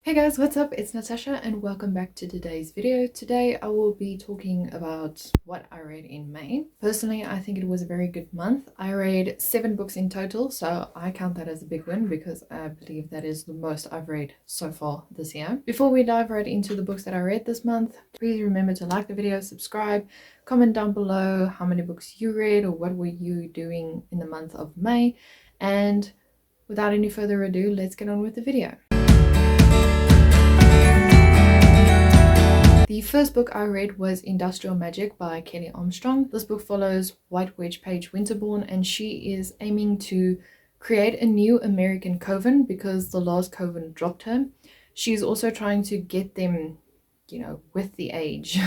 Hey guys, what's up? It's Natasha and welcome back to today's video. Today I will be talking about what I read in May. Personally, I think it was a very good month. I read 7 books in total, so I count that as a big win because I believe that is the most I've read so far this year. Before we dive right into the books that I read this month, please remember to like the video, subscribe, comment down below how many books you read or what were you doing in the month of May. And without any further ado, let's get on with the video. The first book I read was Industrial Magic by Kelly Armstrong. This book follows White Witch Paige Winterbourne, and she is aiming to create a new American coven because the last coven dropped her. She's also trying to get them, with the age,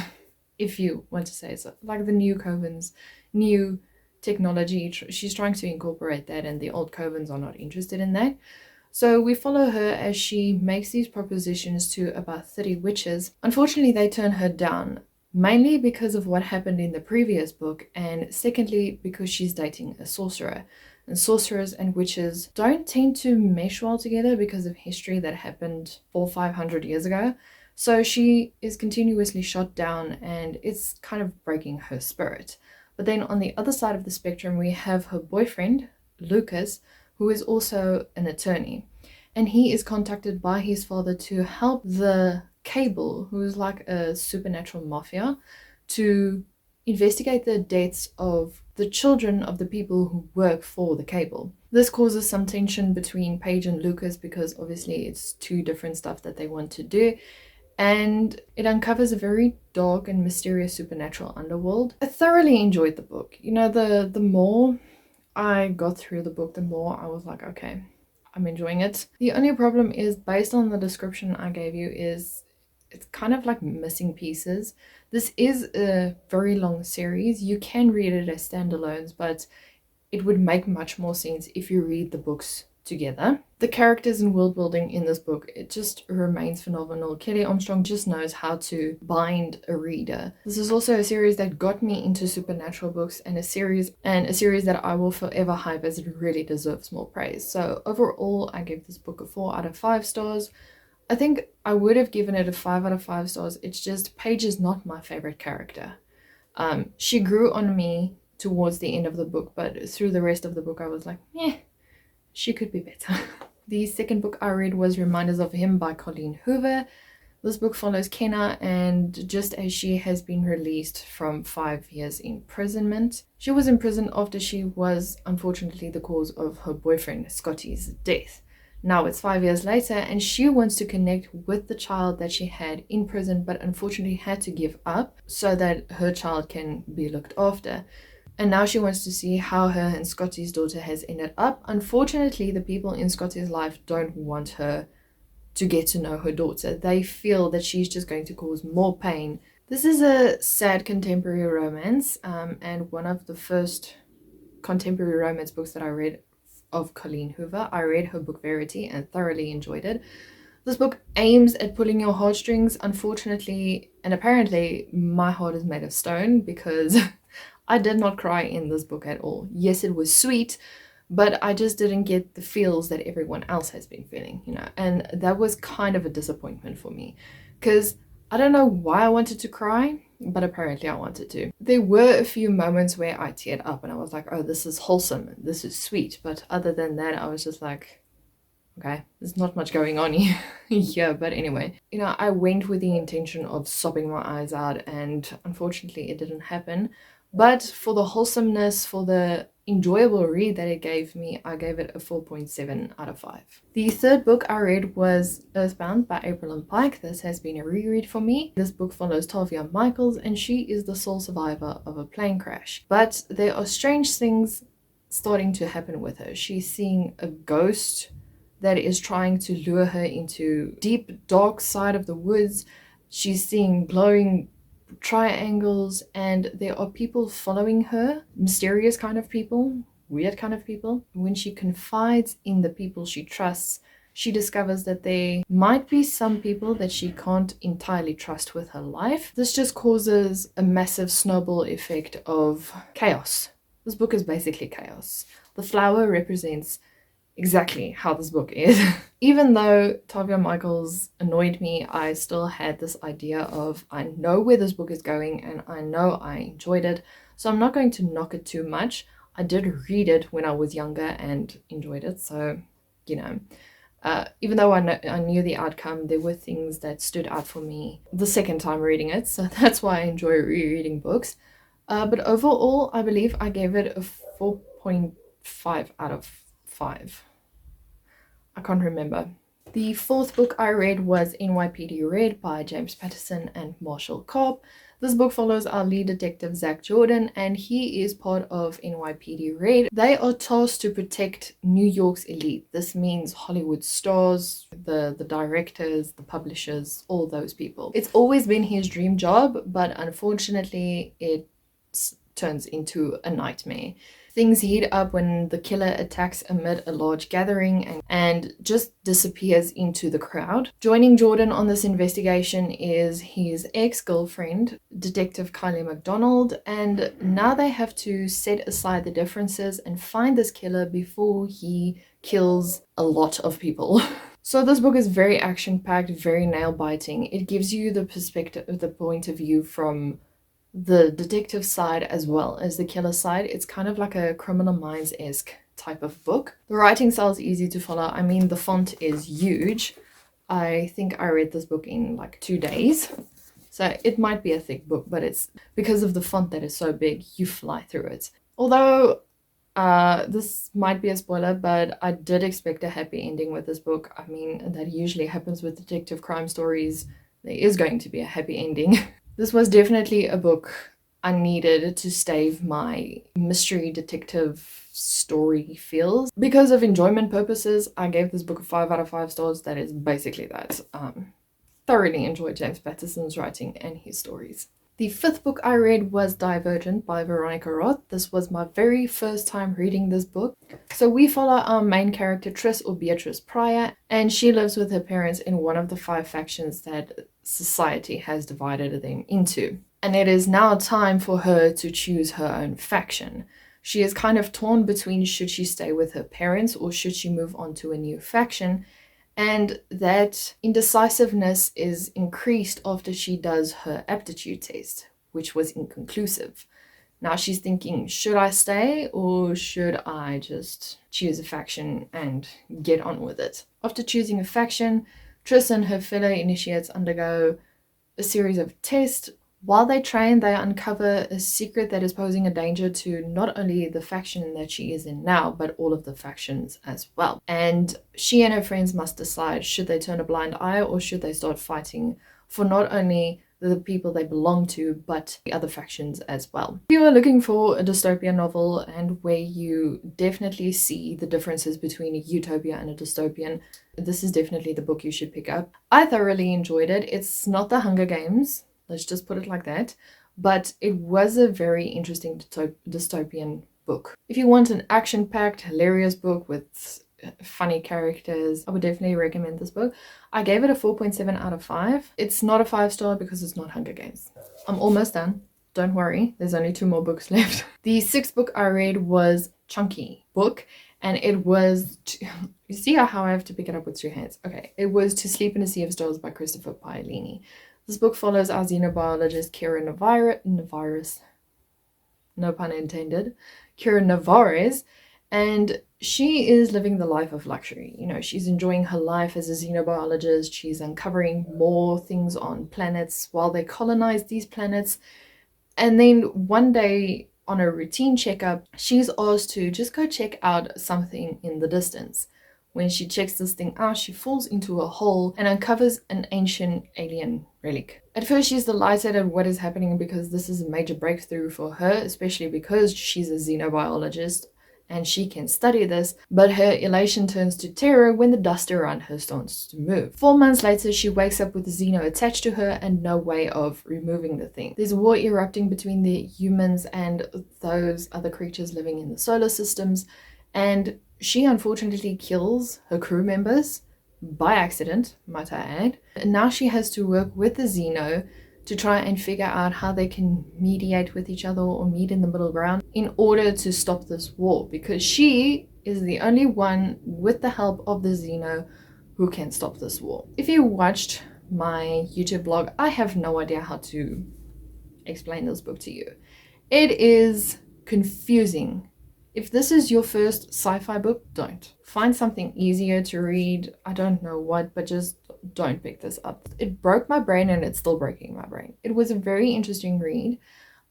if you want to say so, like the new covens, new technology. She's trying to incorporate that, and the old covens are not interested in that. So we follow her as she makes these propositions to about 30 witches. Unfortunately, they turn her down, mainly because of what happened in the previous book, and secondly, because she's dating a sorcerer. And sorcerers and witches don't tend to mesh well together because of history that happened 400-500 years ago. So she is continuously shot down, and it's kind of breaking her spirit. But then on the other side of the spectrum, we have her boyfriend, Lucas, who is also an attorney, and he is contacted by his father to help the Cable, who is like a supernatural mafia, to investigate the deaths of the children of the people who work for the Cable. This causes some tension between Paige and Lucas because obviously it's two different stuff that they want to do, and it uncovers a very dark and mysterious supernatural underworld. I thoroughly enjoyed the book. The more I got through the book, the more I was like, okay, I'm enjoying it. The only problem is, based on the description I gave you, is it's kind of like missing pieces. This is a very long series. You can read it as standalones, but it would make much more sense if you read the books together. The characters and world building in this book, it just remains phenomenal. Kelly Armstrong just knows how to bind a reader. This is also a series that got me into supernatural books, and a series that I will forever hype, as it really deserves more praise. So overall, I gave this book a 4 out of 5 stars. I think I would have given it a 5 out of 5 stars. It's just Paige is not my favorite character. She grew on me towards the end of the book, but through the rest of the book I was like, she could be better. The second book I read was Reminders of Him by Colleen Hoover. This book follows Kenna, and just as she has been released from 5 years imprisonment. She was in prison after she was unfortunately the cause of her boyfriend Scotty's death. Now it's 5 years later, and she wants to connect with the child that she had in prison, but unfortunately had to give up so that her child can be looked after. And now she wants to see how her and Scotty's daughter has ended up. Unfortunately, the people in Scotty's life don't want her to get to know her daughter. They feel that she's just going to cause more pain. This is a sad contemporary romance, and one of the first contemporary romance books that I read of Colleen Hoover. I read her book Verity and thoroughly enjoyed it. This book aims at pulling your heartstrings. Unfortunately, and apparently, my heart is made of stone because I did not cry in this book at all. Yes, it was sweet, but I just didn't get the feels that everyone else has been feeling, and that was kind of a disappointment for me because I don't know why I wanted to cry, but apparently I wanted to. There were a few moments where I teared up and I was like, oh, this is wholesome, this is sweet, but other than that, I was just like, okay, there's not much going on here. But anyway, I went with the intention of sobbing my eyes out, and unfortunately it didn't happen. But for the wholesomeness, for the enjoyable read that it gave me, I gave it a 4.7 out of 5. The third book I read was Earthbound by April and Pike. This has been a reread for me. This book follows Tavia Michaels, and she is the sole survivor of a plane crash. But there are strange things starting to happen with her. She's seeing a ghost that is trying to lure her into deep, dark side of the woods. She's seeing glowing triangles, and there are people following her, mysterious kind of people, weird kind of people. When she confides in the people she trusts, she discovers that there might be some people that she can't entirely trust with her life. This just causes a massive snowball effect of chaos. This book is basically chaos. The flower represents exactly how this book is. Even though Tavia Michaels annoyed me, I still had this idea of I know where this book is going and I know I enjoyed it, so I'm not going to knock it too much. I did read it when I was younger and enjoyed it, so you know. Even though I knew the outcome, there were things that stood out for me the second time reading it, so that's why I enjoy rereading books. But overall, I believe I gave it a 4.5 out of 5. I can't remember. The fourth book I read was NYPD Red by James Patterson and Marshall Cobb. This book follows our lead detective Zach Jordan, and he is part of NYPD Red. They are tasked to protect New York's elite. This means Hollywood stars, the directors, the publishers, all those people. It's always been his dream job, but unfortunately it turns into a nightmare. Things heat up when the killer attacks amid a large gathering and just disappears into the crowd. Joining Jordan on this investigation is his ex-girlfriend, Detective Kylie MacDonald, and now they have to set aside the differences and find this killer before he kills a lot of people. So this book is very action-packed, very nail-biting. It gives you the perspective, the point of view from the detective side as well as the killer side. It's kind of like a Criminal Minds-esque type of book. The writing style is easy to follow. I mean, the font is huge. I think I read this book in like 2 days. So it might be a thick book, but it's because of the font that is so big, you fly through it. Although this might be a spoiler, but I did expect a happy ending with this book. I mean, that usually happens with detective crime stories. There is going to be a happy ending. This was definitely a book I needed to stave my mystery detective story feels. Because of enjoyment purposes, I gave this book a 5 out of 5 stars. That is basically that. Thoroughly enjoyed James Patterson's writing and his stories. The fifth book I read was Divergent by Veronica Roth. This was my very first time reading this book. So we follow our main character Tris, or Beatrice Pryor, and she lives with her parents in one of the 5 factions that society has divided them into. And it is now time for her to choose her own faction. She is kind of torn between should she stay with her parents or should she move on to a new faction. And that indecisiveness is increased after she does her aptitude test, which was inconclusive. Now she's thinking, should I stay or should I just choose a faction and get on with it? After choosing a faction, Tris and her fellow initiates undergo a series of tests. While they train, they uncover a secret that is posing a danger to not only the faction that she is in now, but all of the factions as well. And she and her friends must decide, should they turn a blind eye or should they start fighting for not only the people they belong to, but the other factions as well. If you are looking for a dystopian novel and where you definitely see the differences between a utopia and a dystopian, this is definitely the book you should pick up. I thoroughly enjoyed it. It's not The Hunger Games. Let's just put it like that. But it was a very interesting dystopian book. If you want an action-packed, hilarious book with funny characters, I would definitely recommend this book. I gave it a 4.7 out of 5. It's not a 5-star because it's not Hunger Games. I'm almost done. Don't worry, there's only 2 more books left. The 6th book I read was Chunky book, and it was... You see how I have to pick it up with 2 hands? Okay, it was To Sleep in a Sea of Stars by Christopher Paolini. This book follows our xenobiologist Kira Navarez, no pun intended, Kira Navarez, and she is living the life of luxury. You know, she's enjoying her life as a xenobiologist. She's uncovering more things on planets while they colonize these planets. And then one day on a routine checkup, she's asked to just go check out something in the distance. When she checks this thing out, she falls into a hole and uncovers an ancient alien relic. At first, she's delighted at what is happening because this is a major breakthrough for her, especially because she's a xenobiologist and she can study this, but her elation turns to terror when the dust around her starts to move. 4 months later, she wakes up with Xeno attached to her and no way of removing the thing. There's a war erupting between the humans and those other creatures living in the solar systems, and she unfortunately kills her crew members by accident, might I add. And now she has to work with the Xeno to try and figure out how they can mediate with each other or meet in the middle ground in order to stop this war, because she is the only one with the help of the Xeno who can stop this war. If you watched my YouTube blog, I have no idea how to explain this book to you. It is confusing. If this is your first sci-fi book, don't. Find something easier to read. I don't know what, but just don't pick this up. It broke my brain and it's still breaking my brain. It was a very interesting read.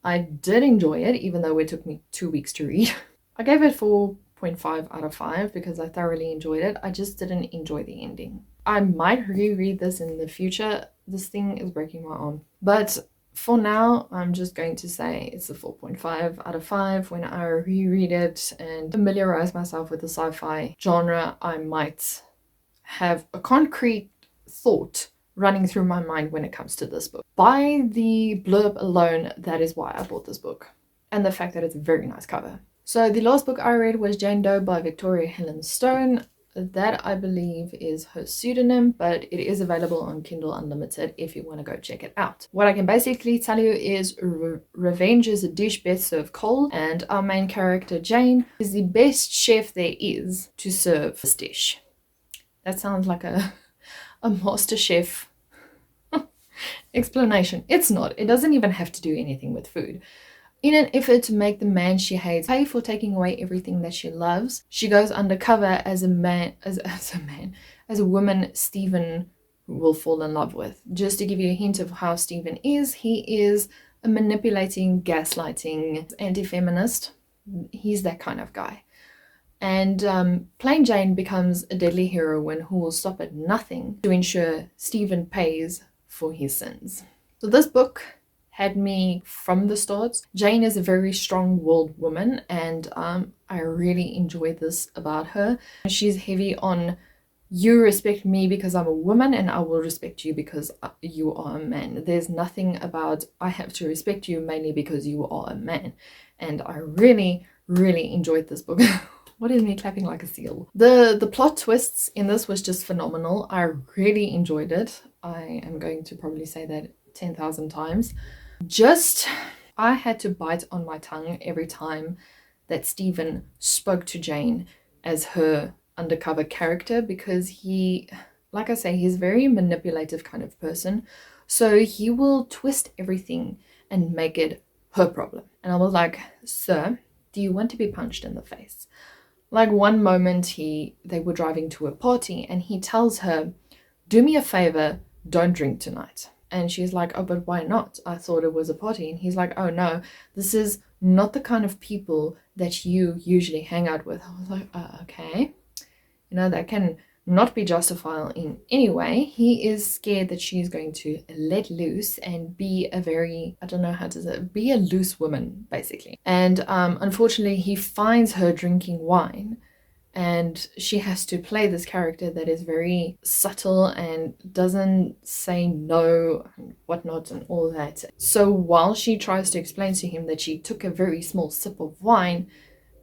I did enjoy it, even though it took me 2 weeks to read. I gave it 4.5 out of 5 because I thoroughly enjoyed it. I just didn't enjoy the ending. I might reread this in the future. This thing is breaking my arm. But for now, I'm just going to say it's a 4.5 out of 5. When I reread it and familiarize myself with the sci-fi genre, I might have a concrete thought running through my mind when it comes to this book. By the blurb alone, that is why I bought this book. And the fact that it's a very nice cover. So the last book I read was Jane Doe by Victoria Helen Stone. That I believe is her pseudonym, but it is available on Kindle Unlimited if you want to go check it out. What I can basically tell you is revenge is a dish best served cold, and our main character Jane is the best chef there is to serve this dish. That sounds like a master chef explanation. It's not. It doesn't even have to do anything with food. In an effort to make the man she hates pay for taking away everything that she loves, she goes undercover as a woman Stephen will fall in love with. Just to give you a hint of how Stephen is, he is a manipulating, gaslighting, anti-feminist. He's that kind of guy. And Plain Jane becomes a deadly heroine who will stop at nothing to ensure Stephen pays for his sins. So this book had me from the start. Jane is a very strong-willed woman, and I really enjoy this about her. She's heavy on, you respect me because I'm a woman and I will respect you because you are a man. There's nothing about I have to respect you mainly because you are a man. And I really, really enjoyed this book. What is me clapping like a seal? The plot twists in this was just phenomenal. I really enjoyed it. I am going to probably say that 10,000 times. I had to bite on my tongue every time that Stephen spoke to Jane as her undercover character, because he, like I say, he's a very manipulative kind of person. So he will twist everything and make it her problem. And I was like, sir, do you want to be punched in the face? Like one moment they were driving to a party and he tells her, do me a favor, don't drink tonight. And she's like, oh, but why not? I thought it was a party. And he's like, oh no, this is not the kind of people that you usually hang out with. I was like, okay. You know, that can not be justifiable in any way. He is scared that she's going to let loose and be a very, I don't know how to say it, be a loose woman, basically. And unfortunately, he finds her drinking wine. And she has to play this character that is very subtle and doesn't say no and whatnot and all that. So while she tries to explain to him that she took a very small sip of wine,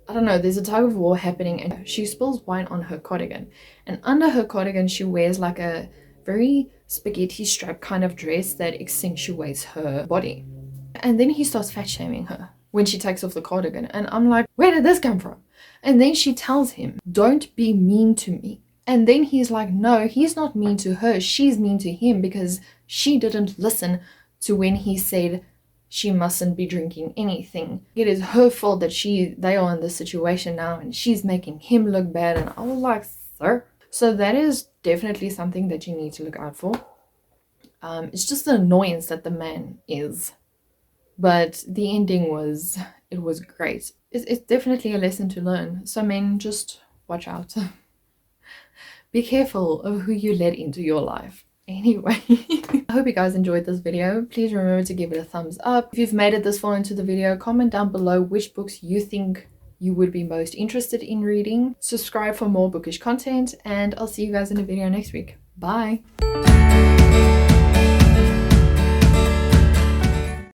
I don't know, there's a tug of war happening and she spills wine on her cardigan. And under her cardigan, she wears like a very spaghetti strap kind of dress that accentuates her body. And then he starts fat shaming her when she takes off the cardigan. And I'm like, where did this come from? And then she tells him, don't be mean to me. And then he's like, no, he's not mean to her. She's mean to him because she didn't listen to when he said she mustn't be drinking anything. It is her fault that they are in this situation now and she's making him look bad. And I was like, sir. So that is definitely something that you need to look out for. It's just the annoyance that the man is. But the ending was great. It's definitely a lesson to learn. So men, just watch out. Be careful of who you let into your life. Anyway, I hope you guys enjoyed this video. Please remember to give it a thumbs up. If you've made it this far into the video, comment down below which books you think you would be most interested in reading. Subscribe for more bookish content, and I'll see you guys in a video next week. Bye!